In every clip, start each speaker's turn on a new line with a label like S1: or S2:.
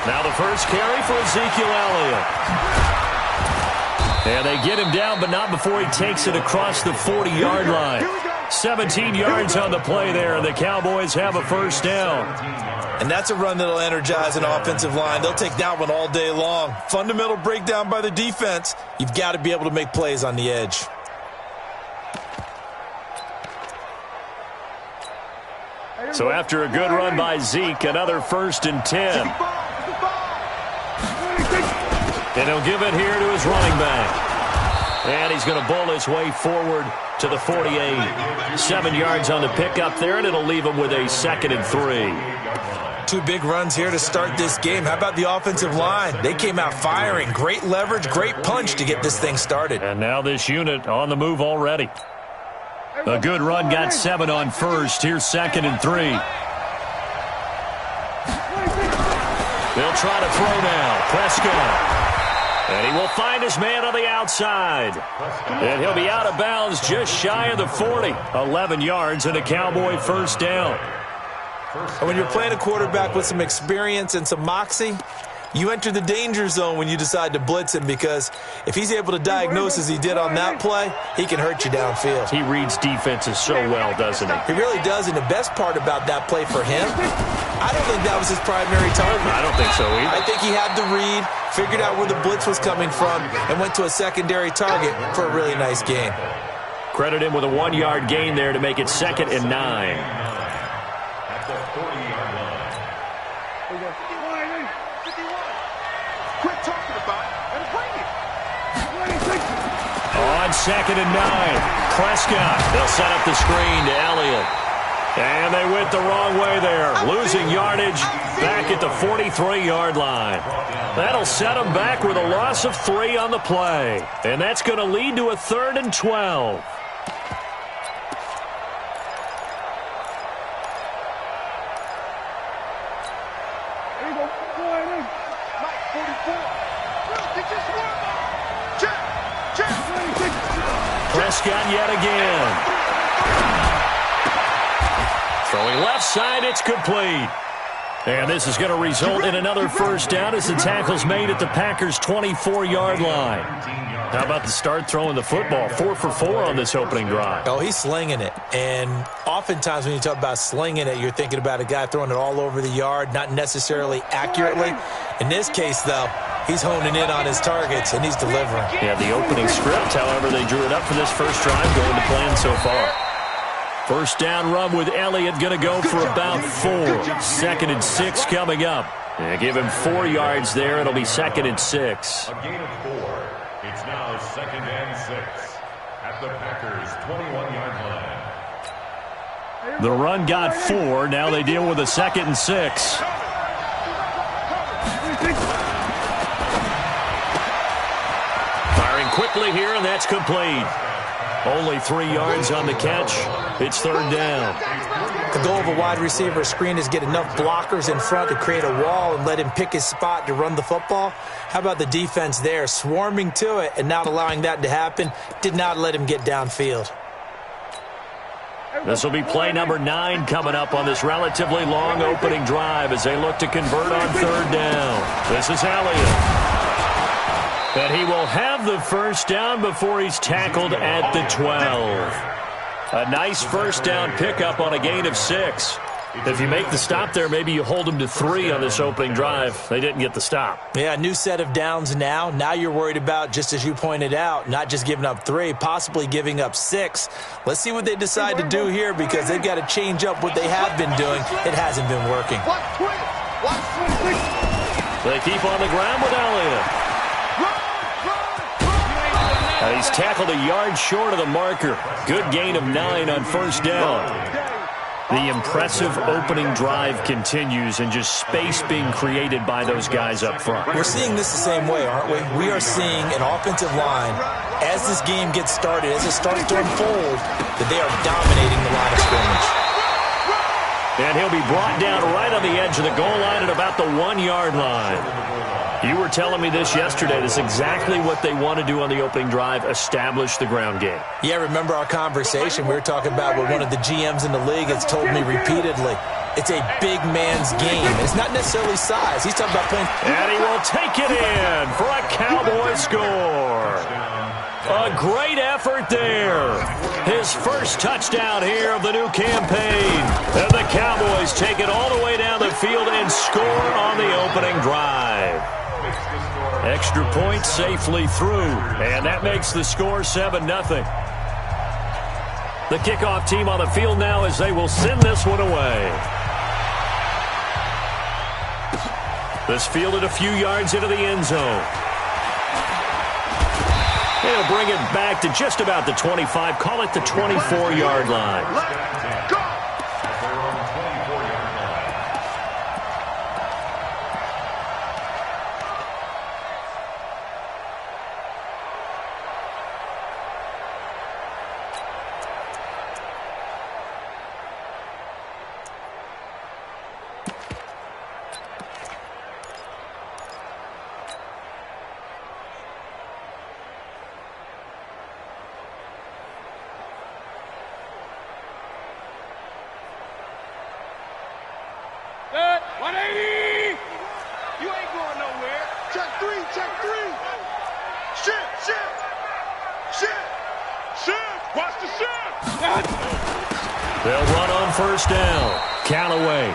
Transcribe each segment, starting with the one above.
S1: Now the first carry for Ezekiel Elliott. And they get him down, but not before he takes it across the 40-yard line. 17 yards on the play there, and the Cowboys have a first down.
S2: And that's a run that'll energize an offensive line. They'll take that one all day long. Fundamental breakdown by the defense. You've got to be able to make plays on the edge.
S1: So after a good run by Zeke, another 1st and 10. And he'll give it here to his running back. And he's going to bowl his way forward to the 48. 7 yards on the pickup there, and it'll leave him with a 2nd and 3.
S2: 2 big runs here to start this game. How about the offensive line? They came out firing. Great leverage, great punch to get this thing started.
S1: And now this unit on the move already. A good run got 7 on first. Here's 2nd and 3. They'll try to throw now. Prescott. And he will find his man on the outside. And he'll be out of bounds just shy of the 40. 11 yards and a Cowboy first down.
S2: And when you're playing a quarterback with some experience and some moxie, you enter the danger zone when you decide to blitz him, because if he's able to diagnose as he did on that play, he can hurt you downfield.
S1: He reads defenses so well, doesn't he?
S2: He really does, and the best part about that play for him, I don't think that was his primary target.
S1: I don't think so either.
S2: I think he had the read, figured out where the blitz was coming from, and went to a secondary target for a really nice gain.
S1: Credit him with a 1-yard gain there to make it 2nd and 9. On 2nd and 9, Prescott. They'll set up the screen to Elliott. And they went the wrong way there, losing yardage back at the 43-yard line. That'll set them back with a loss of 3 on the play. And that's going to lead to a 3rd and 12. Prescott yet again. Throwing left side, it's complete. And this is going to result in another first down as the tackle's made at the Packers' 24-yard line. How about the start throwing the football? 4 for 4 on this opening drive.
S2: Oh, he's slinging it. And oftentimes when you talk about slinging it, you're thinking about a guy throwing it all over the yard, not necessarily accurately. In this case, though, he's honing in on his targets, and he's delivering.
S1: Yeah, the opening script, however, they drew it up for this first drive, going to plan so far. First down run with Elliott, going to go for about 4. 2nd and 6 coming up. And give him 4 yards there. It'll be 2nd and 6.
S3: A gain of 4. It's now 2nd and 6 at the Packers' 21-yard line.
S1: The run got 4. Now they deal with a 2nd and 6. Firing quickly here, and that's complete. Only 3 yards on the catch. It's 3rd down.
S2: The goal of a wide receiver screen is get enough blockers in front to create a wall and let him pick his spot to run the football. How about the defense there, swarming to it and not allowing that to happen? Did not let him get downfield.
S1: This will be play number 9 coming up on this relatively long opening drive as they look to convert on 3rd down. This is Elliott. And he will have the first down before he's tackled at the 12. A nice first down pickup on a gain of 6. If you make the stop there, maybe you hold them to 3 on this opening drive. They didn't get the stop.
S2: Yeah, new set of downs now. Now you're worried about, just as you pointed out, not just giving up 3, possibly giving up 6. Let's see what they decide to do here, because they've got to change up what they have been doing. It hasn't been working.
S1: They keep on the ground with Elliott. He's tackled a yard short of the marker. Good gain of 9 on first down. The impressive opening drive continues, and just space being created by those guys up front.
S2: We're seeing this the same way, aren't we? We are seeing an offensive line, as this game gets started, as it starts to unfold, that they are dominating the line of scrimmage.
S1: And he'll be brought down right on the edge of the goal line at about the 1-yard line. You were telling me this yesterday. This is exactly what they want to do on the opening drive, establish the ground game.
S2: Yeah, remember our conversation? We were talking about what one of the GMs in the league has told me repeatedly. It's a big man's game. It's not necessarily size. He's talking about playing.
S1: And he will take it in for a Cowboy score. A great effort there. His first touchdown here of the new campaign. And the Cowboys take it all the way down the field and score on the opening drive. Extra point safely through. And that makes the score 7-0. The kickoff team on the field now as they will send this one away. This fielded a few yards into the end zone. He'll bring it back to just about the 25. Call it the 24-yard line.
S3: Let's go! They're on the 24-yard line.
S1: They'll run on first down. Count away.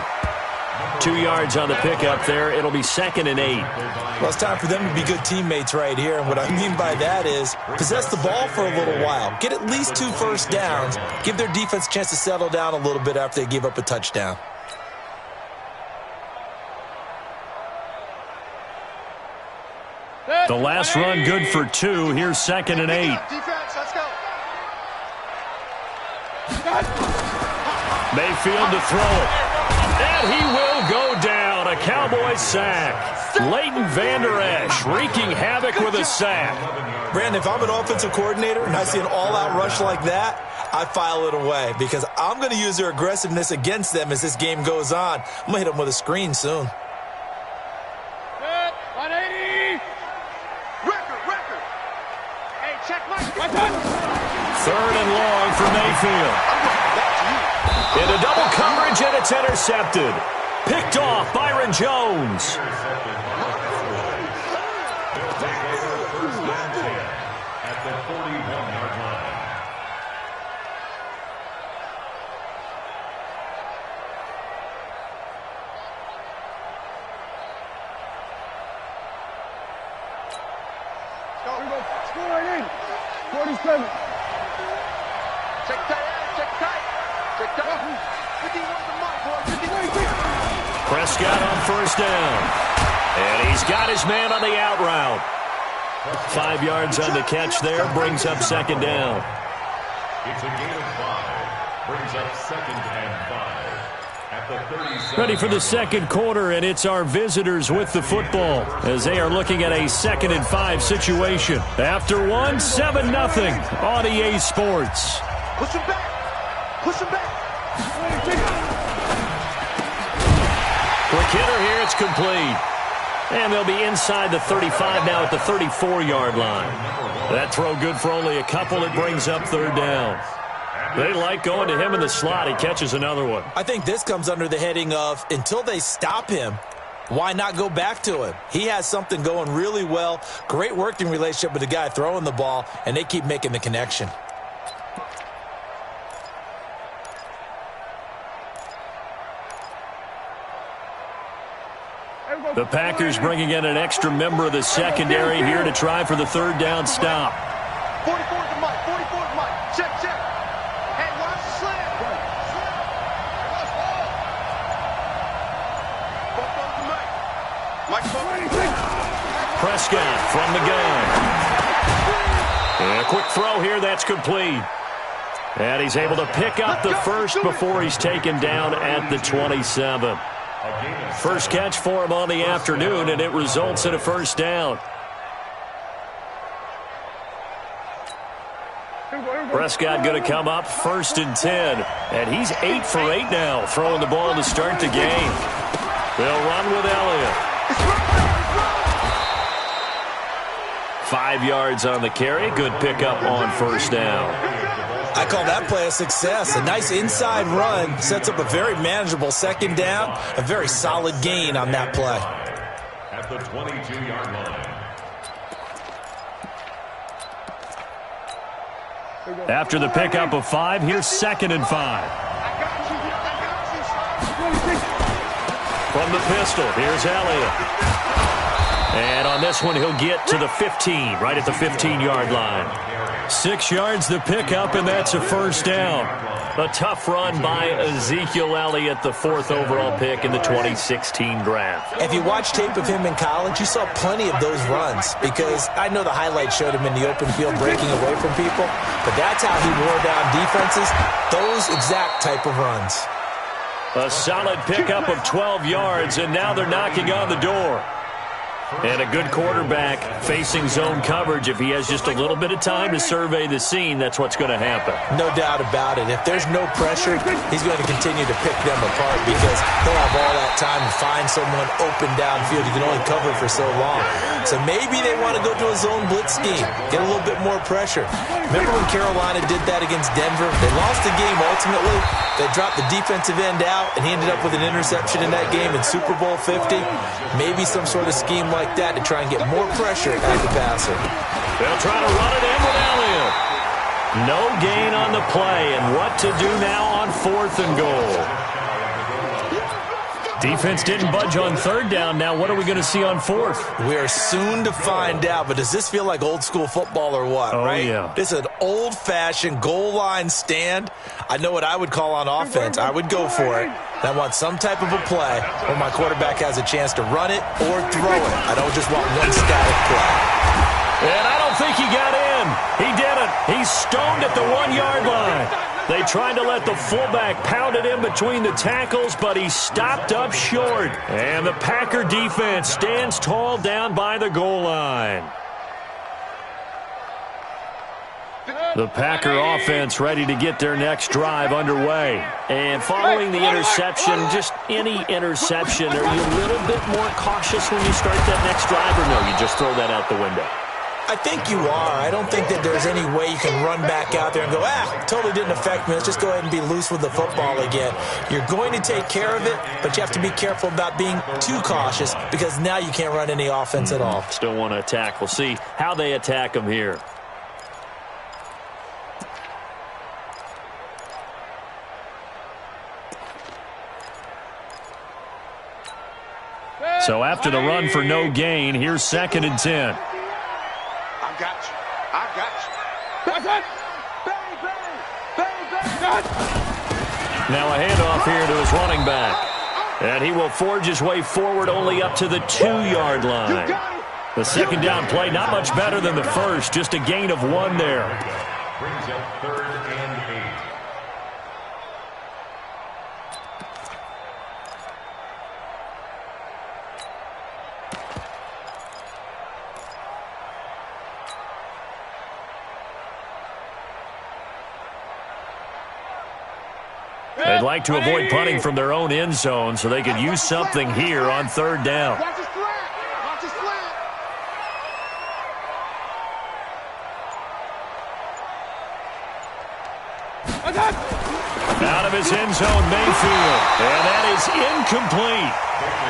S1: 2 yards on the pickup there. It'll be 2nd and 8.
S2: Well, it's time for them to be good teammates right here. And what I mean by that is possess the ball for a little while. Get at least 2 first downs. Give their defense a chance to settle down a little bit after they give up a touchdown.
S1: The last run good for 2. Here's 2nd and 8.
S4: Defense, let's go.
S1: Mayfield to throw it. And he will go down. A Cowboy sack. Leighton Vander Esch wreaking havoc with a sack.
S2: Brandon, if I'm an offensive coordinator and I see an all-out rush like that, I file it away because I'm going to use their aggressiveness against them as this game goes on. I'm going to hit them with a screen soon.
S4: 180. Record. Hey, check my
S1: 3rd and long for Mayfield. Into double coverage, and it's intercepted. Picked off Byron Jones.
S3: At the 41-yard line.
S4: Go. 47. Check tight. 51 the mark, boys. 51.
S1: Prescott on first down. And he's got his man on the out route. 5 yards on the catch there. Brings up 2nd down.
S3: It's a gain of 5. Brings up 2nd and 5. At the 37.
S1: Ready for the second quarter, and it's our visitors with the football as they are looking at a 2nd and 5 situation. After one, 7-0 on EA Sports.
S4: Push him back.
S1: Quick hitter here, it's complete. And they'll be inside the 35 now at the 34-yard line. That throw good for only a couple. It brings up 3rd down. They like going to him in the slot. He catches another one.
S2: I think this comes under the heading of until they stop him, why not go back to him? He has something going really well. Great working relationship with the guy throwing the ball, and they keep making the connection.
S1: The Packers bringing in an extra member of the secondary here to try for the 3rd down stop.
S4: 44 the mic. Check. Hey, watch the slant.
S1: Prescott from the gun. And a quick throw here, that's complete. And he's able to pick up the first before he's taken down at the 27. First catch for him on the afternoon, and it results in a 1st down. Prescott going to come up 1st and 10. And he's 8 for 8 now, throwing the ball to start the game. They'll run with Elliott. 5 yards on the carry. Good pickup on 1st down.
S2: I call that play a success. A nice inside run sets up a very manageable second down, a very solid gain on that play.
S3: At the 22-yard line.
S1: After the pickup of 5, here's 2nd and 5. From the pistol, here's Elliott. And on this one, he'll get to the 15, right at the 15-yard line. 6 yards the pickup, and that's a first down. A tough run by Ezekiel Elliott, the 4th overall pick in the 2016 draft.
S2: If you watch tape of him in college, you saw plenty of those runs because I know the highlights showed him in the open field breaking away from people, but that's how he wore down defenses, those exact type of runs.
S1: A solid pickup of 12 yards, and now they're knocking on the door. And a good quarterback facing zone coverage. If he has just a little bit of time to survey the scene, that's what's going to happen.
S2: No doubt about it. If there's no pressure, he's going to continue to pick them apart because he'll have all that time to find someone open downfield. You can only cover for so long. So maybe they want to go to a zone blitz scheme, get a little bit more pressure. Remember when Carolina did that against Denver? They lost the game ultimately. They dropped the defensive end out, and he ended up with an interception in that game in Super Bowl 50. Maybe some sort of scheme like that to try and get more pressure at the passer.
S1: They'll try to run it in with Elliott. No gain on the play, and what to do now on 4th and goal. Defense didn't budge on 3rd down. Now what are we going to see on 4th?
S2: We're soon to find out, but does this feel like old school football or what, right?
S1: Yeah.
S2: This is an old-fashioned goal line stand. I know what I would call on offense. I would go for it. And I want some type of a play where my quarterback has a chance to run it or throw it. I don't just want one static play.
S1: And I don't think he got in. He didn't. He's stoned at the 1-yard line. They tried to let the fullback pound it in between the tackles, but he stopped up short. And the Packer defense stands tall down by the goal line. The Packer offense ready to get their next drive underway. And following the interception, just any interception, are you a little bit more cautious when you start that next drive, or no, you just throw that out the window?
S2: I think you are. I don't think that there's any way you can run back out there and go, totally didn't affect me. Let's just go ahead and be loose with the football again. You're going to take care of it, but you have to be careful about being too cautious because now you can't run any offense at all.
S1: Still want to attack. We'll see how they attack them here. So after the run for no gain, here's 2nd and 10.
S4: I got you. I got you. That's it. Bang, bang. Bang, bang.
S1: Now a handoff here to his running back. And he will forge his way forward only up to the 2-yard line. The 2nd down play, not much better than the first. Just a gain of 1 there.
S3: Brings up 3rd and 8.
S1: They'd like to avoid punting from their own end zone so they could use something here on 3rd down.
S4: Watch his flat. Watch his flat.
S1: Out of his end zone, Mayfield. And that is incomplete.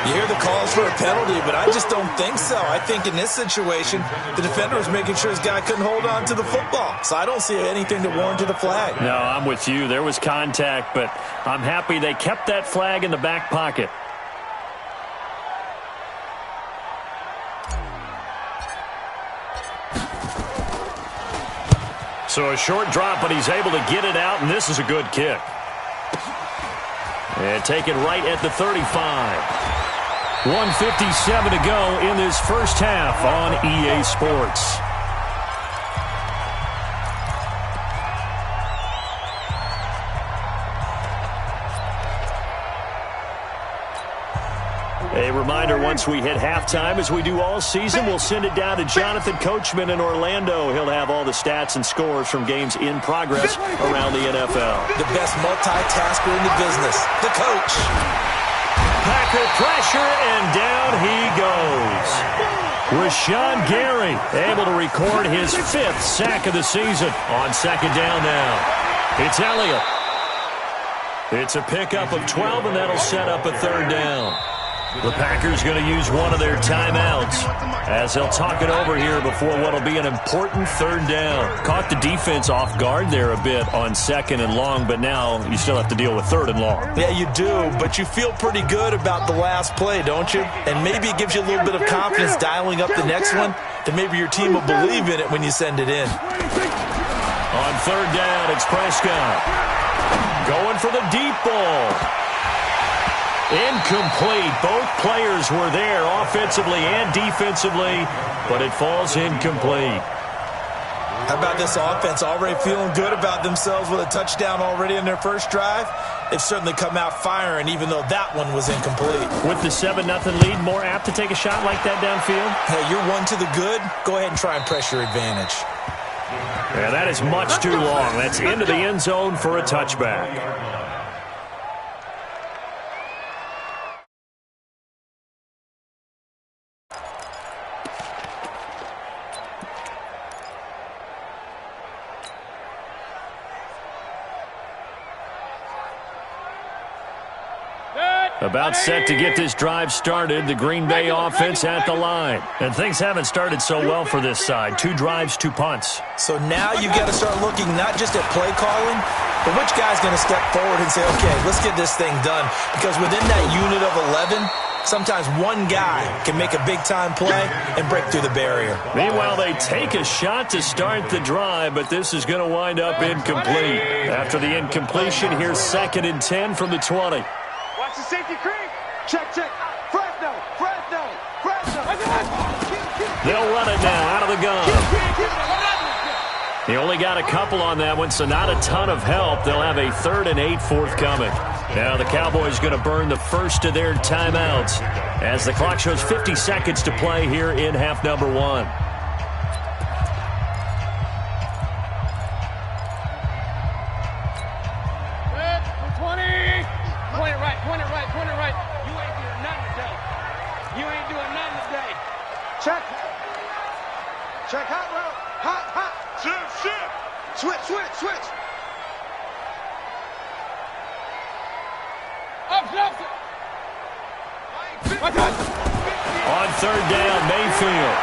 S2: You hear the calls for a penalty, but I just don't think so. I think in this situation, the defender was making sure his guy couldn't hold on to the football. So I don't see anything that warranted a flag.
S1: No, I'm with you. There was contact, but I'm happy they kept that flag in the back pocket. So a short drop, but he's able to get it out, and this is a good kick. And taken right at the 35. 1:57 to go in this first half on EA Sports. A reminder, once we hit halftime, as we do all season, we'll send it down to Jonathan Coachman in Orlando. He'll have all the stats and scores from games in progress around the NFL.
S2: The best multitasker in the business, the coach.
S1: Packer pressure, and down he goes. Rashawn Gary able to record his 5th sack of the season on 2nd down now. It's Elliott. It's a pickup of 12, and that'll set up a third down. The Packers going to use one of their timeouts as they'll talk it over here before what will be an important third down. Caught the defense off guard there a bit on second and long, but now you still have to deal with third and long.
S2: Yeah, you do, but you feel pretty good about the last play, don't you? And maybe it gives you a little bit of confidence dialing up the next one, that maybe your team will believe in it when you send it in.
S1: On third down, it's Prescott. Going for the deep ball. Incomplete. Both players were there offensively and defensively, but it falls incomplete.
S2: How about this offense already feeling good about themselves with a touchdown already in their first drive? They've certainly come out firing, even though that one was incomplete.
S1: With the 7-0 lead, more apt to take a shot like that downfield?
S2: Hey, you're one to the good. Go ahead and try and press your advantage.
S1: Yeah, that is much too long. That's into the end zone for a touchback. About set to get this drive started, the Green Bay offense at the line. And things haven't started so well for this side. 2 drives, 2 punts.
S2: So now you've got to start looking not just at play calling, but which guy's going to step forward and say, okay, let's get this thing done. Because within that unit of 11, sometimes one guy can make a big-time play and break through the barrier.
S1: Meanwhile, they take a shot to start the drive, but this is going to wind up incomplete. After the incompletion, here's 2nd and 10 from the 20.
S4: Watch the safety creep. Check. Fresno.
S1: They'll run it now out of the gun. He only got a couple on that one, so not a ton of help. They'll have a 3rd and 8 forthcoming. Now the Cowboys going to burn the first of their timeouts as the clock shows 50 seconds to play here in half number 1.
S4: Check hot route. Hot. Shift. Switch.
S1: On third down, Mayfield.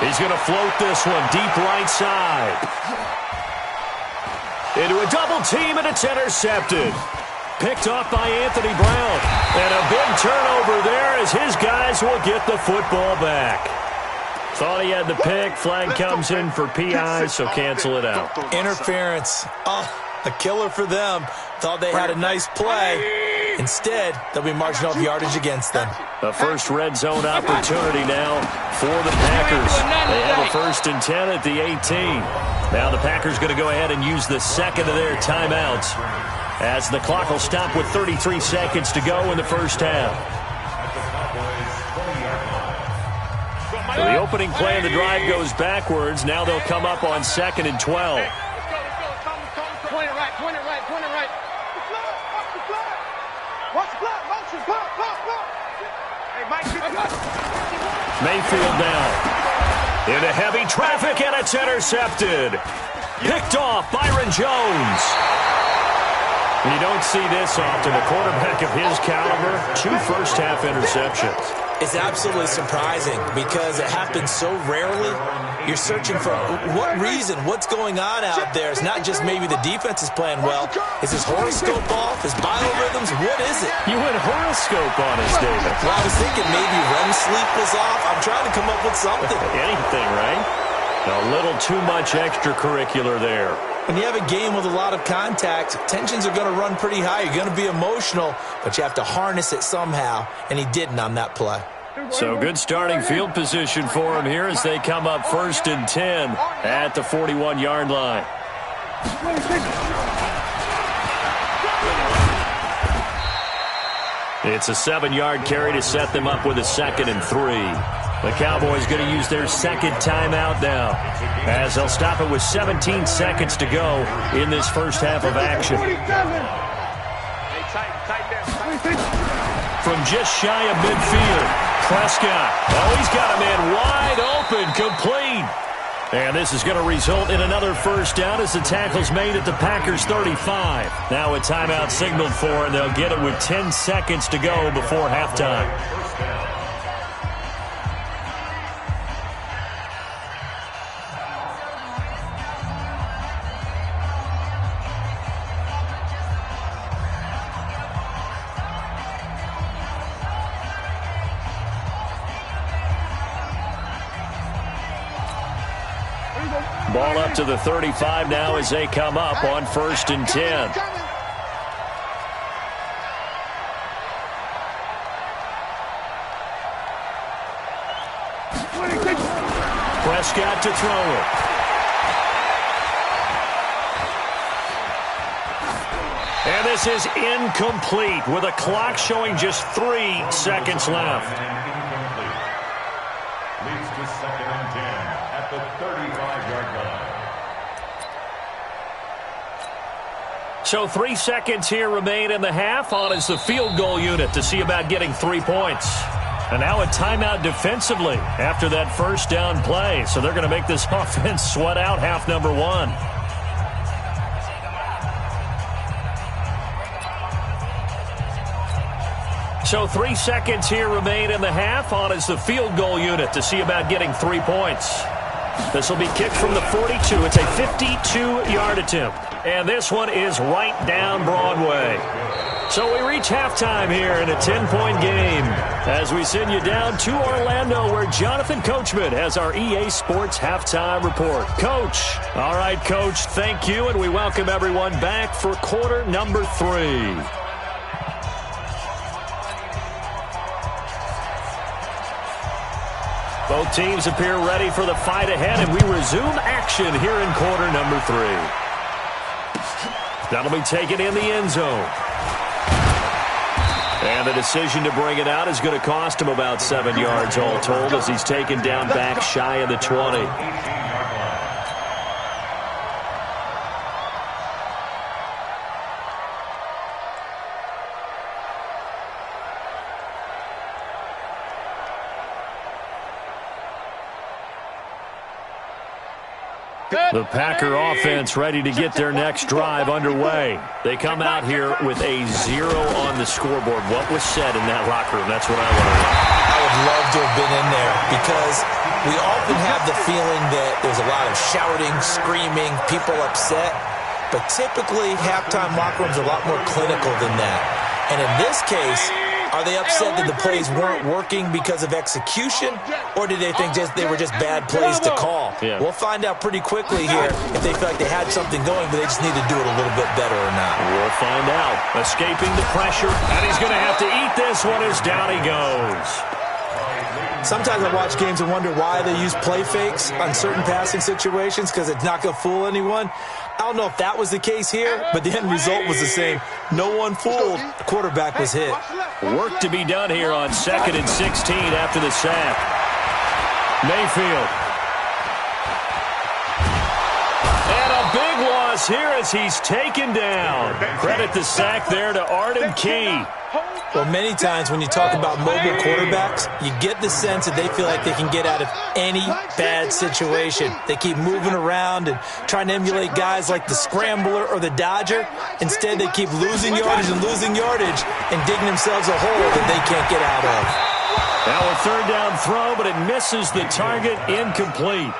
S1: He's going to float this one deep right side. Into a double team, and it's intercepted. Picked off by Anthony Brown. And a big turnover there as his guys will get the football back. Thought he had the pick. Flag comes in for PI, so cancel it out.
S2: Interference. Oh, a killer for them. Thought they had a nice play. Instead, they'll be marching off yardage against them.
S1: The first red zone opportunity now for the Packers. They have a 1st and 10 at the 18. Now the Packers going to go ahead and use the 2nd of their timeouts, as the clock will stop with 33 seconds to go in the first half. So the opening play of the drive goes backwards. Now they'll come up on 2nd and 12.
S4: Point it right. Watch the block. Motion. Block. Hey, Mike.
S1: Mayfield down. Into heavy traffic, and it's intercepted. Picked off Byron Jones. You don't see this often. A quarterback of his caliber, 2 first-half interceptions.
S2: It's absolutely surprising because it happens so rarely. You're searching for what reason, what's going on out there. It's not just maybe the defense is playing well. Is his horoscope off? His biorhythms? What is it?
S1: You went horoscope on us, David.
S2: Well, I was thinking maybe REM sleep was off. I'm trying to come up with something.
S1: Anything, right? A little too much extracurricular there.
S2: When you have a game with a lot of contact, tensions are going to run pretty high. You're going to be emotional, but you have to harness it somehow, and he didn't on that play.
S1: So good starting field position for him here as they come up 1st and 10 at the 41-yard line. It's a 7-yard carry to set them up with a 2nd and 3. The Cowboys going to use their 2nd timeout now, as they'll stop it with 17 seconds to go in this first half of action. From just shy of midfield, Prescott. Oh, he's got a man wide open, complete. And this is going to result in another first down as the tackle's made at the Packers' 35. Now a timeout signaled for, and they'll get it with 10 seconds to go before halftime. Ball up to the 35 now as they come up on 1st and 10. Prescott to throw it. And this is incomplete with a clock showing just 3 seconds left.
S3: Leads to 2nd and 10 at the 35-yard line.
S1: So 3 seconds here remain in the half. On is the field goal unit to see about getting 3 points. And now a timeout defensively after that first down play. So they're going to make this offense sweat out half number 1. So 3 seconds here remain in the half. On is the field goal unit to see about getting 3 points. This will be kicked from the 42. It's a 52-yard attempt. And this one is right down Broadway. So we reach halftime here in a 10-point game as we send you down to Orlando where Jonathan Coachman has our EA Sports halftime report. Coach. All right, Coach, thank you, and we welcome everyone back for quarter number 3. Both teams appear ready for the fight ahead, and we resume action here in quarter number 3. That'll be taken in the end zone. And the decision to bring it out is going to cost him about 7 yards all told as he's taken down back shy of the 20. The Packer offense ready to get their next drive underway. They come out here with a 0 on the scoreboard. What was said in that locker room? That's what I want to know.
S2: I would love to have been in there because we often have the feeling that there's a lot of shouting, screaming, people upset. But typically, halftime locker rooms are a lot more clinical than that. And in this case, are they upset that the plays weren't working because of execution, or did they think they were just bad plays to call?
S1: Yeah.
S2: We'll find out pretty quickly here if they feel like they had something going, but they just need to do it a little bit better or not.
S1: We'll find out. Escaping the pressure, and he's going to have to eat this one as down he goes.
S2: Sometimes I watch games and wonder why they use play fakes on certain passing situations because it's not going to fool anyone. I don't know if that was the case here, but the end result was the same. No one fooled. The quarterback was hit.
S1: Work to be done here on 2nd and 16 after the sack. Mayfield. And a big loss here as he's taken down. Credit the sack there to Arden Key.
S2: Well, many times when you talk about mobile quarterbacks, you get the sense that they feel like they can get out of any bad situation. They keep moving around and trying to emulate guys like the Scrambler or the Dodger. Instead, they keep losing yardage and digging themselves a hole that they can't get out of.
S1: Now a 3rd down throw, but it misses the target, incomplete.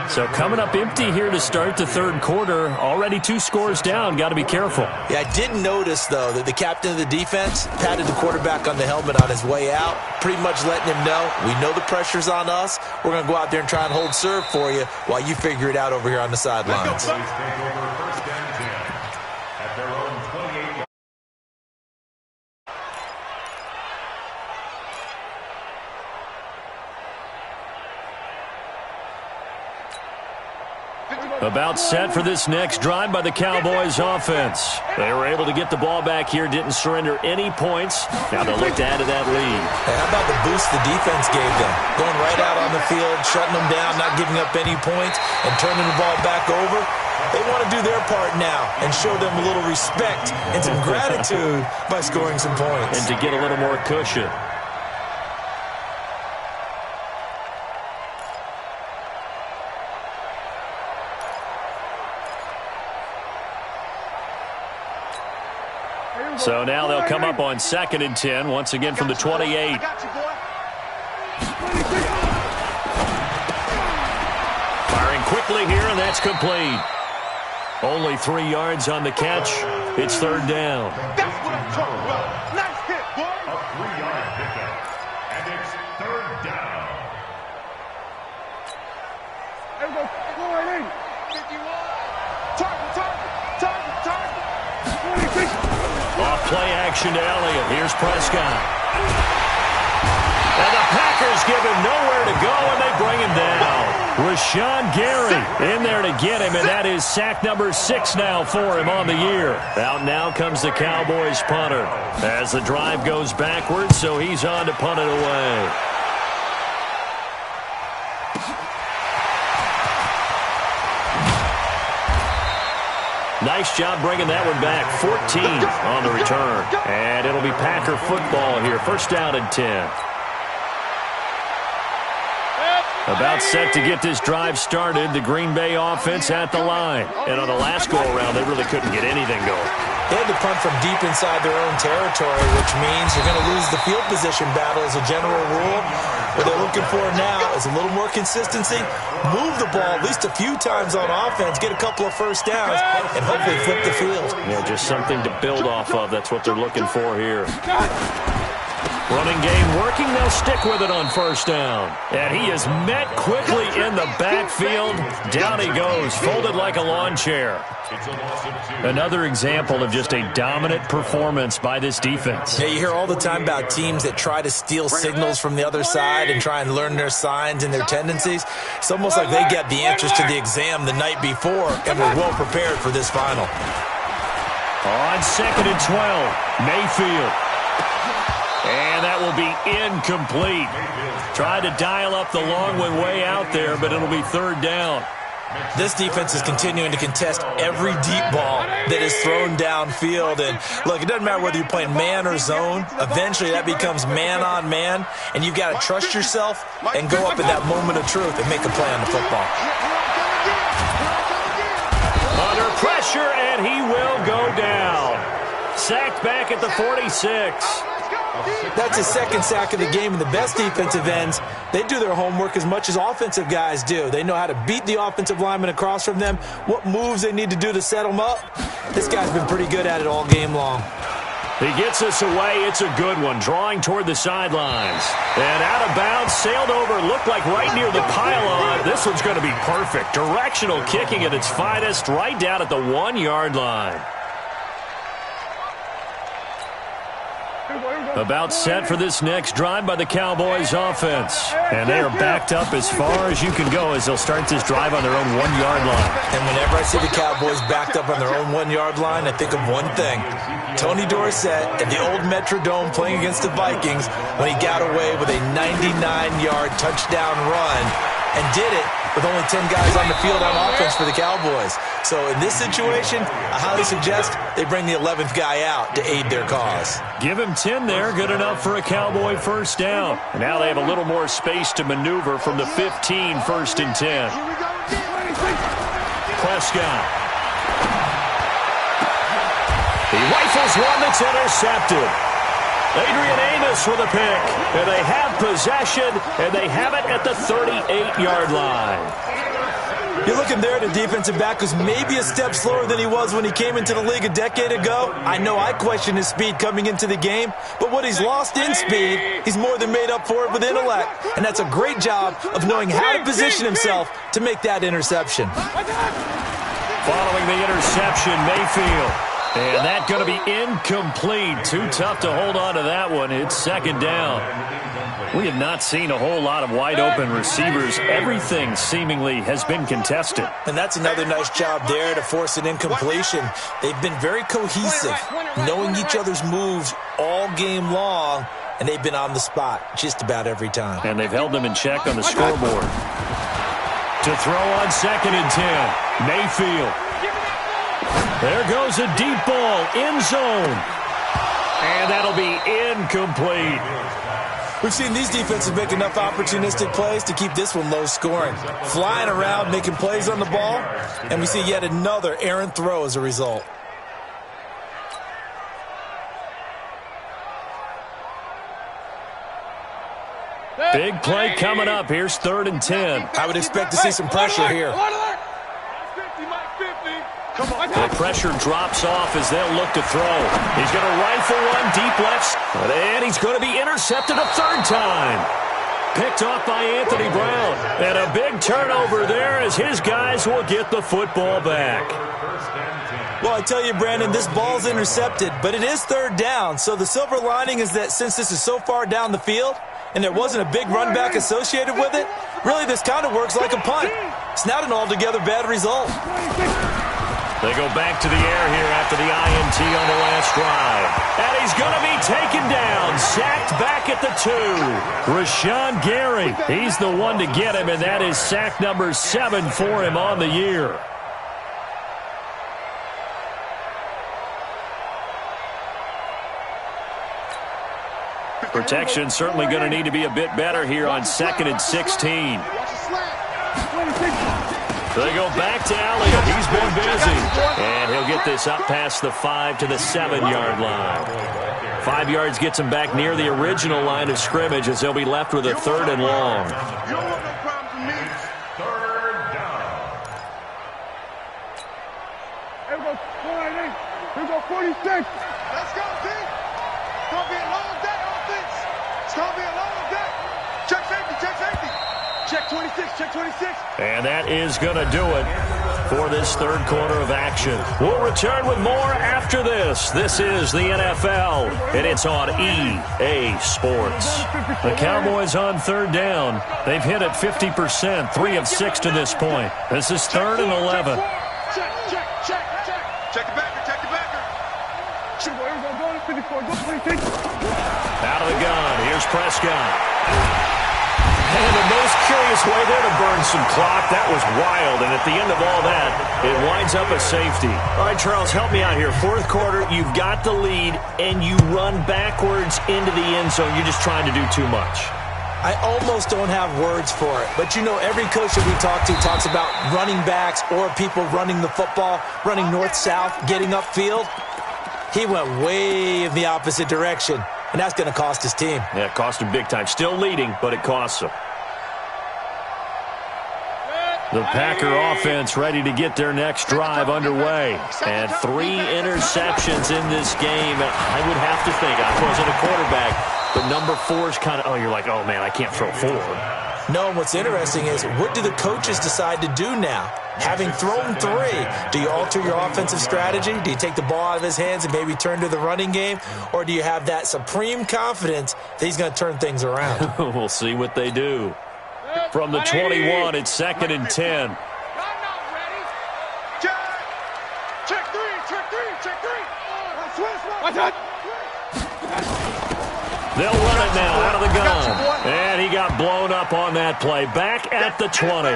S1: So coming up empty here to start the 3rd quarter. Already 2 scores down. Got to be careful.
S2: Yeah, I did notice, though, that the captain of the defense patted the quarterback on the helmet on his way out, pretty much letting him know, we know the pressure's on us. We're going to go out there and try and hold serve for you while you figure it out over here on the sidelines.
S1: About set for this next drive by the Cowboys offense. They were able to get the ball back here, didn't surrender any points. Now they'll look to add to that lead.
S2: Hey, how about the boost the defense gave them? Going right out on the field, shutting them down, not giving up any points, and turning the ball back over. They want to do their part now and show them a little respect and some gratitude by scoring some points.
S1: And to get a little more cushion. So now they'll come up on 2nd and 10, once again from the 28. Firing quickly here, and that's complete. Only 3 yards on the catch. It's 3rd down.
S4: That's what I'm talking about. Nice hit, boy.
S3: A 3-yard pickup. And it's 3rd down.
S4: There we go. Go right in. 51. Target. 26.
S1: Off play action to Elliott. Here's Prescott. And the Packers give him nowhere to go, and they bring him down. Rashawn Gary in there to get him, and that is sack number 6 now for him on the year. Out now comes the Cowboys punter as the drive goes backwards, so he's on to punt it away. Nice job bringing that one back. 14 on the return. And it'll be Packer football here. 1st down and 10. About set to get this drive started. The Green Bay offense at the line. And on the last go-around, they really couldn't get anything going.
S2: They had to punt from deep inside their own territory, which means you're going to lose the field position battle as a general rule. What they're looking for now is a little more consistency, move the ball at least a few times on offense, get a couple of 1st downs, and hopefully flip the field.
S1: Yeah, just something to build off of. That's what they're looking for here. Running game working. They'll stick with it on 1st down. And he is met quickly in the backfield. Down he goes, folded like a lawn chair. Another example of just a dominant performance by this defense.
S2: Yeah, you hear all the time about teams that try to steal signals from the other side and try and learn their signs and their tendencies. It's almost like they got the answers to the exam the night before and were well prepared for this final.
S1: On 2nd and 12, Mayfield. And that will be incomplete. Tried to dial up the long one way out there, but it'll be 3rd down.
S2: This defense is continuing to contest every deep ball that is thrown downfield. And, look, it doesn't matter whether you're playing man or zone. Eventually, that becomes man-on-man, and you've got to trust yourself and go up in that moment of truth and make a play on the football.
S1: Under pressure, and he will go down. Sacked back at the 46.
S2: That's his 2nd sack of the game, and the best defensive ends, they do their homework as much as offensive guys do. They know how to beat the offensive lineman across from them, what moves they need to do to set them up. This guy's been pretty good at it all game long.
S1: He gets us away. It's a good one, drawing toward the sidelines. And out of bounds, sailed over, looked like right near the pylon. This one's going to be perfect. Directional kicking at its finest, right down at the 1-yard line. About set for this next drive by the Cowboys offense. And they are backed up as far as you can go as they'll start this drive on their own 1-yard line.
S2: And whenever I see the Cowboys backed up on their own 1-yard line, I think of one thing. Tony Dorsett at the old Metrodome playing against the Vikings when he got away with a 99-yard touchdown run and did it with only 10 guys on the field on offense for the Cowboys. So in this situation, I highly suggest they bring the 11th guy out to aid their cause.
S1: Give him 10 there, good enough for a Cowboy 1st down. And now they have a little more space to maneuver from the 15, 1st and 10. Prescott. He rifles one that's intercepted. Adrian Amos with a pick, and they have possession, and they have it at the 38-yard line.
S2: You're looking there at a defensive back who's maybe a step slower than he was when he came into the league a decade ago. I know I questioned his speed coming into the game, but what he's lost in speed, he's more than made up for it with intellect. And that's a great job of knowing how to position himself to make that interception.
S1: Following the interception, Mayfield. And that's going to be incomplete. Too tough to hold on to that one. It's 2nd down. We have not seen a whole lot of wide-open receivers. Everything seemingly has been contested.
S2: And that's another nice job there to force an incompletion. They've been very cohesive, knowing each other's moves all game long, and they've been on the spot just about every time.
S1: And they've held them in check on the scoreboard. To throw on 2nd and 10, Mayfield. There goes a deep ball, end zone. And that'll be incomplete.
S2: We've seen these defenses make enough opportunistic plays to keep this one low scoring. Flying around, making plays on the ball, and we see yet another errant throw as a result.
S1: Big play coming up. Here's 3rd and 10.
S2: I would expect to see some pressure here.
S1: The pressure drops off as they'll look to throw. He's going to rifle one deep left, and he's going to be intercepted a 3rd time. Picked off by Anthony Brown. And a big turnover there as his guys will get the football back.
S2: Well, I tell you, Brandon, this ball's intercepted, but it is 3rd down. So the silver lining is that since this is so far down the field and there wasn't a big run back associated with it, really this kind of works like a punt. It's not an altogether bad result.
S1: They go back to the air here after the INT on the last drive. And he's going to be taken down, sacked back at the 2. Rashawn Gary, he's the one to get him, and that is sack number 7 for him on the year. Protection certainly going to need to be a bit better here on 2nd and 16. They go back to Elliott. He's been busy. And he'll get this up past the 5 to the 7-yard line. 5 yards gets him back near the original line of scrimmage as they'll be left with a 3rd and long.
S4: Here we go, 46. Let's go, D. It's going to be a long day, offense. It's going to be a long day. Check safety, check safety. Check 26, check 26.
S1: And that is going to do it for this 3rd quarter of action. We'll return with more after this. This is the NFL, and it's on EA Sports. The Cowboys on 3rd down. They've hit it 50%, 3 of 6 to this point. This is 3rd and 11.
S4: Check, check, check, check. Check the backer, check the backer.
S1: Out of the gun, here's Prescott. And the most curious way there to burn some clock. That was wild, and at the end of all that, it winds up a safety. All right, Charles, help me out here. 4th quarter, you've got the lead, and you run backwards into the end zone. You're just trying to do too much.
S2: I almost don't have words for it. But, you know, every coach that we talk to talks about running backs or people running the football, running north-south, getting upfield. He went way in the opposite direction, and that's going to cost his team.
S1: Yeah, it cost him big time. Still leading, but it costs him. The Packer offense ready to get their next drive underway. And 3 interceptions in this game. I would have to think, I wasn't a quarterback, but number 4 is kind of, oh, you're like, oh, man, I can't throw 4.
S2: No, what's interesting is what do the coaches decide to do now? Having thrown 3, do you alter your offensive strategy? Do you take the ball out of his hands and maybe turn to the running game? Or do you have that supreme confidence that he's going to turn things around?
S1: We'll see what they do. From the 21, it's 2nd and 10.
S4: Check 3, check 3, check 3. Watch out.
S1: They'll run it now out of the gun. And he got blown up on that play. Back at the 20.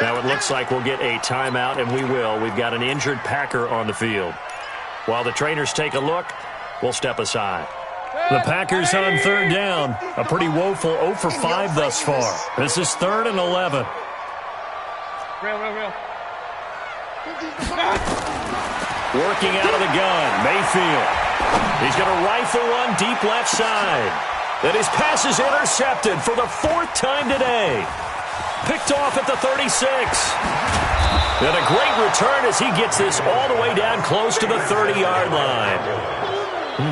S1: Now it looks like we'll get a timeout, and we will. We've got an injured Packer on the field. While the trainers take a look, we'll step aside. The Packers on 3rd down. A pretty woeful 0 for 5 thus far. This is 3rd and 11.
S4: Real.
S1: Working out of the gun, Mayfield. He's going to rifle one deep left side. And his pass is intercepted for the 4th time today. Picked off at the 36. And a great return as he gets this all the way down close to the 30-yard line.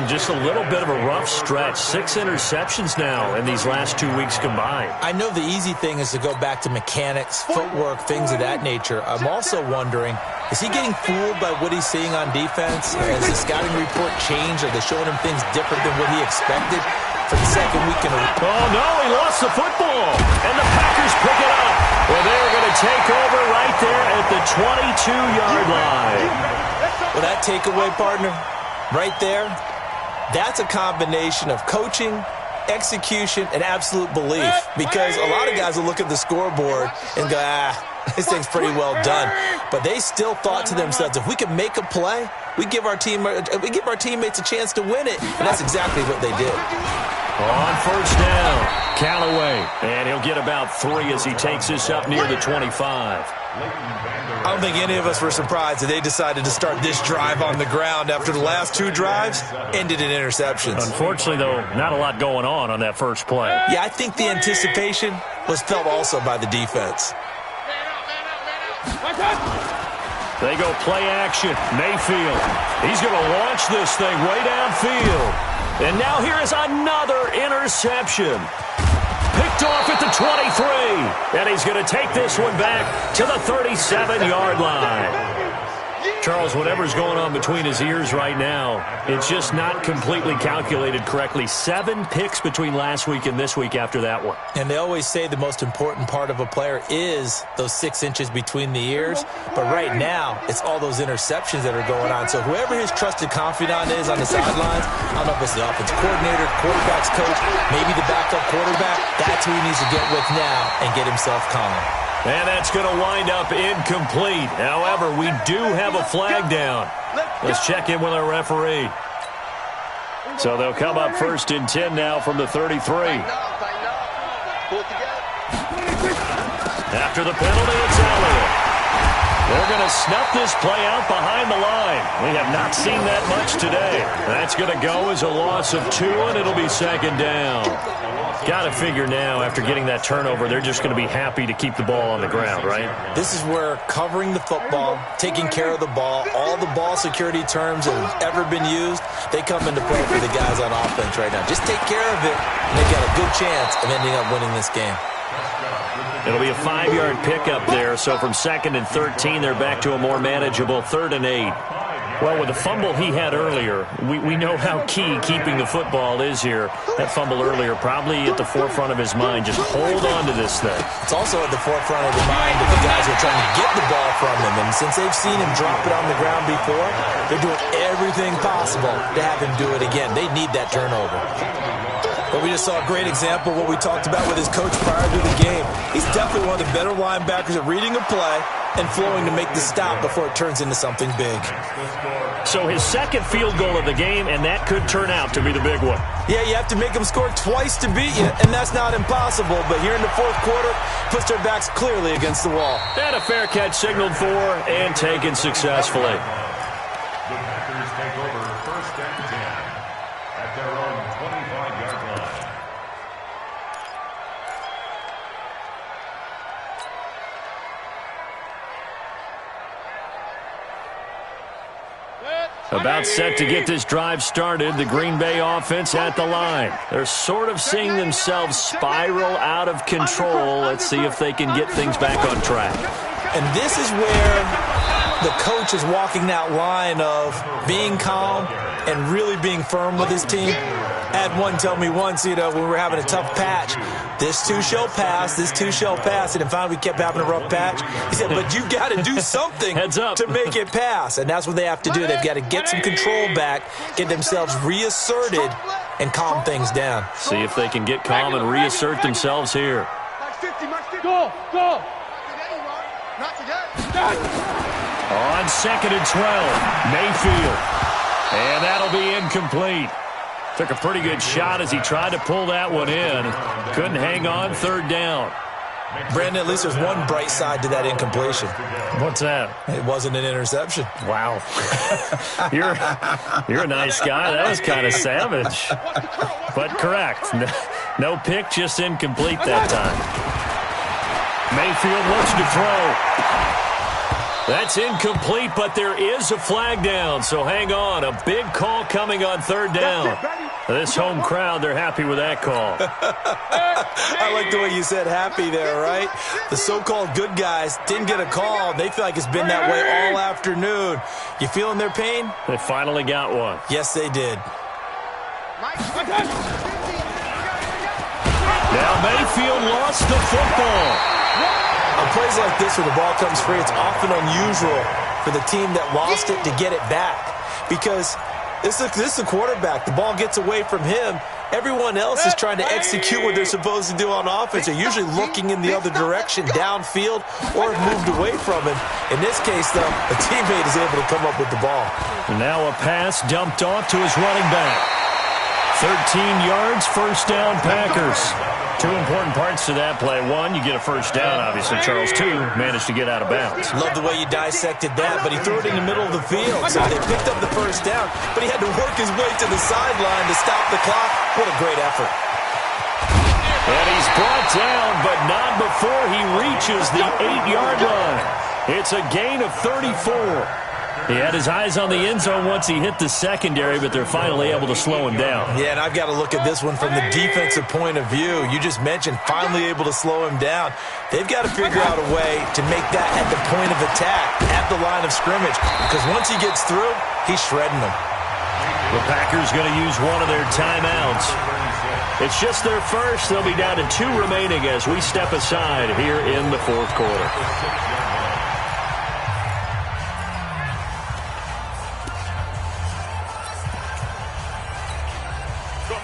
S1: Just a little bit of a rough stretch. 6 interceptions now in these last 2 weeks combined.
S2: I know the easy thing is to go back to mechanics, footwork, things of that nature. I'm also wondering, is he getting fooled by what he's seeing on defense? Has the scouting report changed? Are they showing him things different than what he expected for the 2nd week in a row?
S1: Oh, no, he lost the football. And the Packers pick it up. Well, they're going to take over right there at the 22-yard line.
S2: Well, that takeaway, partner, right there, that's a combination of coaching, execution, and absolute belief. Because a lot of guys will look at the scoreboard and go, this thing's pretty well done. But they still thought to themselves, if we can make a play, we give our teammates a chance to win it. And that's exactly what they did.
S1: On 1st down, Callaway. And he'll get about 3 as he takes this up near the 25.
S2: I don't think any of us were surprised that they decided to start this drive on the ground after the last 2 drives ended in interceptions.
S1: Unfortunately, though, not a lot going on that first play.
S2: Yeah, I think the anticipation was felt also by the defense.
S1: They go play action. Mayfield. He's going to launch this thing way downfield. And now here is another interception. Picked off at the 23. And he's going to take this one back to the 37-yard line. Charles, whatever's going on between his ears right now, it's just not completely calculated correctly. 7 picks between last week and this week after that one.
S2: And they always say the most important part of a player is those 6 inches between the ears. But right now, it's all those interceptions that are going on. So whoever his trusted confidant is on the sidelines, I don't know if it's the offensive coordinator, quarterback's coach, maybe the backup quarterback, that's who he needs to get with now and get himself calm.
S1: And that's going to wind up incomplete. However, we do have a flag down. Let's check in with our referee. So they'll come up 1st and 10 now from the 33. After the penalty, it's Elliott. They're going to snuff this play out behind the line. We have not seen that much today. That's going to go as a loss of 2, and it'll be 2nd down. Got to figure now, after getting that turnover, they're just going to be happy to keep the ball on the ground, right?
S2: This is where covering the football, taking care of the ball, all the ball security terms that have ever been used, they come into play for the guys on offense right now. Just take care of it, and they got a good chance of ending up winning this game.
S1: It'll be a 5-yard pickup there, so from 2nd and 13, they're back to a more manageable 3rd and 8. Well, with the fumble he had earlier, we know how key keeping the football is here. That fumble earlier probably at the forefront of his mind. Just hold on to this thing.
S2: It's also at the forefront of the mind of the guys who are trying to get the ball from him. And since they've seen him drop it on the ground before, they're doing everything possible to have him do it again. They need that turnover. But we just saw a great example of what we talked about with his coach prior to the game. He's definitely one of the better linebackers at reading a play and flowing to make the stop before it turns into something big.
S1: So his 2nd field goal of the game, and that could turn out to be the big one.
S2: Yeah, you have to make them score twice to beat you, and that's not impossible. But here in the 4th quarter, puts their backs clearly against the wall.
S1: And a fair catch signaled for and taken successfully.
S3: The Packers take over 1st and 10 at their own 25-yard line.
S1: About set to get this drive started, the Green Bay offense at the line. They're sort of seeing themselves spiral out of control. Let's see if they can get things back on track.
S2: And this is where the coach is walking that line of being calm and really being firm with his team. I had one tell me once, when we were having a tough patch, this too shall pass, this too shall pass. And finally we kept having a rough patch. He said, but you got to do something to make it pass. And that's what they have to do. They've got to get some control back, get themselves reasserted, and calm things down.
S1: See if they can get calm and reassert themselves here.
S4: Go!
S1: On 2nd and 12, Mayfield. And that'll be incomplete. Took a pretty good shot as he tried to pull that one in. Couldn't hang on, 3rd down.
S2: Brandon, at least there's one bright side to that incompletion.
S1: What's that?
S2: It wasn't an interception.
S1: Wow. You're a nice guy. That was kind of savage. But correct. No pick, just incomplete that time. Mayfield looks to throw. That's incomplete, but there is a flag down, so hang on. A big call coming on 3rd down. This home crowd, they're happy with that call.
S2: I like the way you said happy there, right? The so-called good guys didn't get a call. They feel like it's been that way all afternoon. You feeling their pain?
S1: They finally got one.
S2: Yes, they did.
S1: Now Mayfield lost the football.
S2: On plays like this where the ball comes free, it's often unusual for the team that lost it to get it back. Because this is the quarterback. The ball gets away from him. Everyone else is trying to execute what they're supposed to do on offense. They're usually looking in the other direction, downfield, or have moved away from him. In this case, though, a teammate is able to come up with the ball.
S1: And now a pass dumped off to his running back. 13 yards, first down, Packers. Two important parts to that play. One, you get a first down, obviously. Charles, two, managed to get out of bounds.
S2: Love the way you dissected that, but he threw it in the middle of the field. So they picked up the first down, but he had to work his way to the sideline to stop the clock. What a great effort.
S1: And he's brought down, but not before he reaches the 8-yard line. It's a gain of 34. He had his eyes on the end zone once he hit the secondary, but they're finally able to slow him down.
S2: Yeah, and I've got to look at this one from the defensive point of view. You just mentioned finally able to slow him down. They've got to figure out a way to make that at the point of attack, at the line of scrimmage, because once he gets through, he's shredding them.
S1: The Packers going to use one of their timeouts. It's just their first. They'll be down to 2 remaining as we step aside here in the fourth quarter.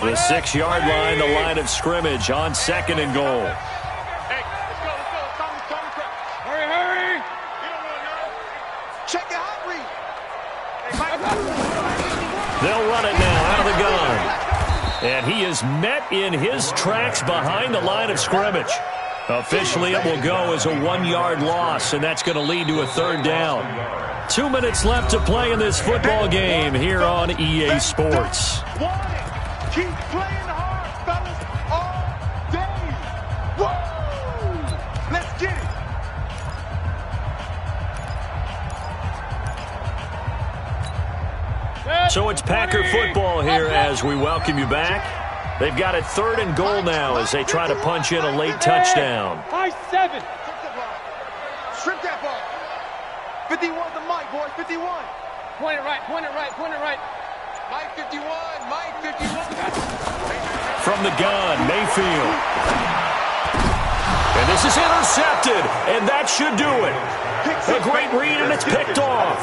S1: The 6-yard line, the line of scrimmage on 2nd and goal.
S4: Hey, let's go. Hurry. Check your hot read.
S1: They'll run it now out of the gun. And he is met in his tracks behind the line of scrimmage. Officially, it will go as a 1-yard loss, and that's going to lead to a 3rd down. 2 minutes left to play in this football game here on EA Sports.
S4: Keep playing hard, fellas, all day. Whoa! Let's get it.
S1: So it's Packer football here as we welcome you back. They've got it 3rd and goal now as they try to punch in a late touchdown.
S4: High 7. Strip that ball. 51 the mic, boys, 51. Point it right. Mike 51, Mike 51.
S1: From the gun, Mayfield. And this is intercepted, and that should do it. A great read, and it's picked off.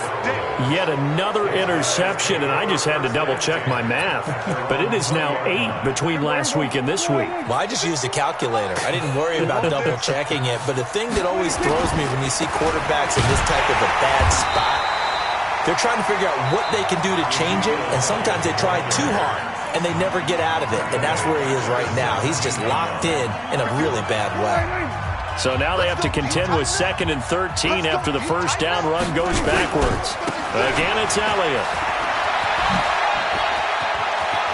S1: Yet another interception, and I just had to double-check my math. But it is now 8 between last week and this week.
S2: Well, I just used a calculator. I didn't worry about double-checking it. But the thing that always throws me when you see quarterbacks in this type of a bad spot, they're trying to figure out what they can do to change it, and sometimes they try too hard, and they never get out of it, and that's where he is right now. He's just locked in a really bad way.
S1: So now they have to contend with 2nd and 13 after the first down run goes backwards. Again, it's Elliott.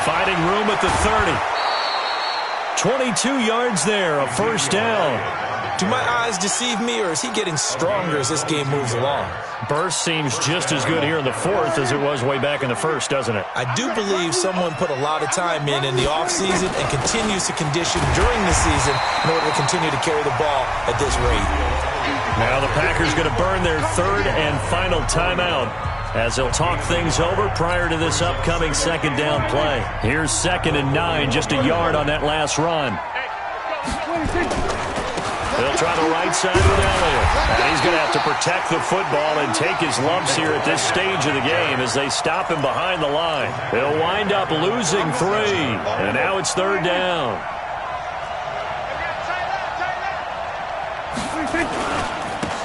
S1: Finding room at the 30. 22 yards there, a first down.
S2: Do my eyes deceive me, or is he getting stronger as this game moves along?
S1: Burst seems just as good here in the 4th as it was way back in the 1st, doesn't it?
S2: I do believe someone put a lot of time in the offseason and continues to condition during the season in order to continue to carry the ball at this rate.
S1: Now the Packers going to burn their 3rd and final timeout as they'll talk things over prior to this upcoming 2nd down play. Here's 2nd and 9, just a yard on that last run. They'll try the right side with Elliott. And he's going to have to protect the football and take his lumps here at this stage of the game as they stop him behind the line. They'll wind up losing 3. And now it's 3rd down.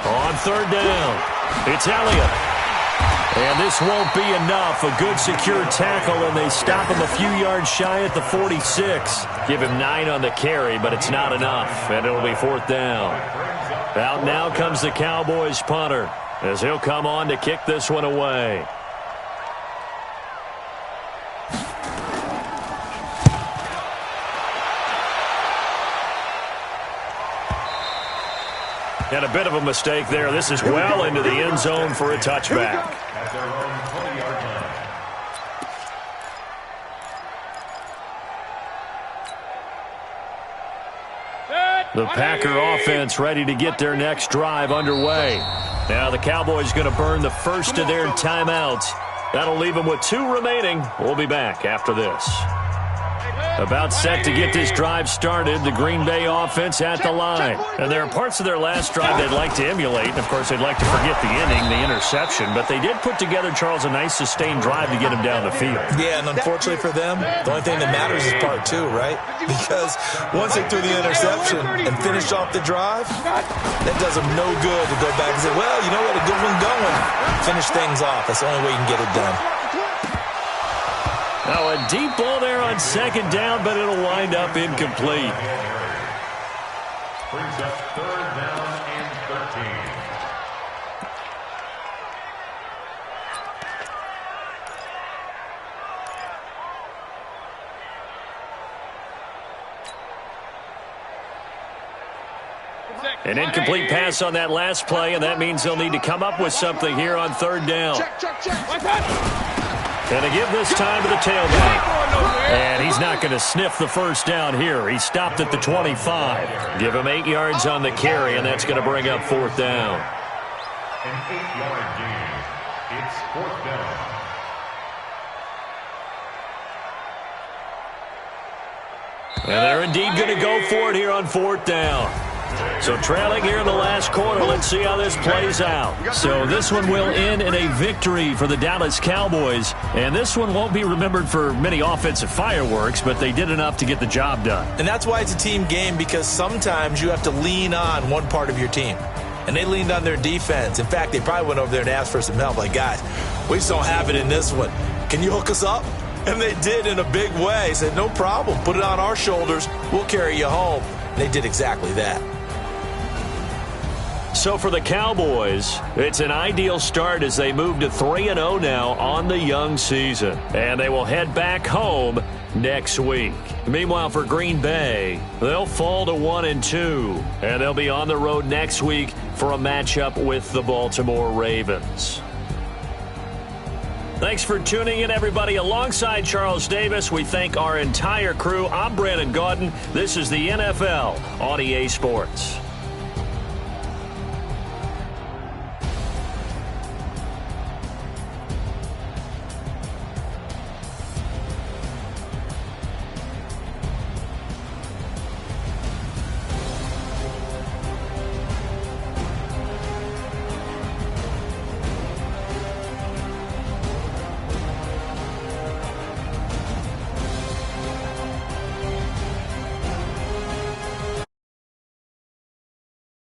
S1: On 3rd down, it's Elliott. And this won't be enough. A good secure tackle, and they stop him a few yards shy at the 46. Give him 9 on the carry, but it's not enough, and it'll be 4th down. Out now comes the Cowboys punter as he'll come on to kick this one away. And a bit of a mistake there. This is well into the end zone for a touchback. The Packer offense ready to get their next drive underway. Now the Cowboys going to burn the first of their timeouts. That'll leave them with 2 remaining. We'll be back after this. About set to get this drive started, the Green Bay offense at the line. And there are parts of their last drive they'd like to emulate. And, of course, they'd like to forget the inning, the interception. But they did put together, Charles, a nice sustained drive to get him down the field.
S2: Yeah, and unfortunately for them, the only thing that matters is part 2, right? Because once they threw the interception and finished off the drive, that does them no good to go back and say, well, you know what, a good one going. Finish things off. That's the only way you can get it done.
S1: Now a deep ball there on second down, but it'll wind up incomplete.
S3: Brings up third down and 13.
S1: An incomplete pass on that last play, and that means they'll need to come up with something here on third down. And to give this time to the tailback. And he's not going to sniff the first down here. He stopped at the 25. Give him 8 yards on the carry, and that's going to bring up fourth down.
S3: An 8-yard gain. It's fourth down.
S1: And they're indeed going to go for it here on fourth down. So trailing here in the last quarter, let's see how this plays out. So this one will end in a victory for the Dallas Cowboys. And this one won't be remembered for many offensive fireworks, but they did enough to get the job done.
S2: And that's why it's a team game, because sometimes you have to lean on one part of your team. And they leaned on their defense. In fact, they probably went over there and asked for some help. Like, guys, we just don't have it in this one. Can you hook us up? And they did in a big way. Said, no problem. Put it on our shoulders. We'll carry you home. And they did exactly that.
S1: So for the Cowboys, it's an ideal start as they move to 3-0 now on the young season. And they will head back home next week. Meanwhile, for Green Bay, they'll fall to 1-2. And they'll be on the road next week for a matchup with the Baltimore Ravens. Thanks for tuning in, everybody. Alongside Charles Davis, we thank our entire crew. I'm Brandon Gaudin. This is the NFL on EA Sports.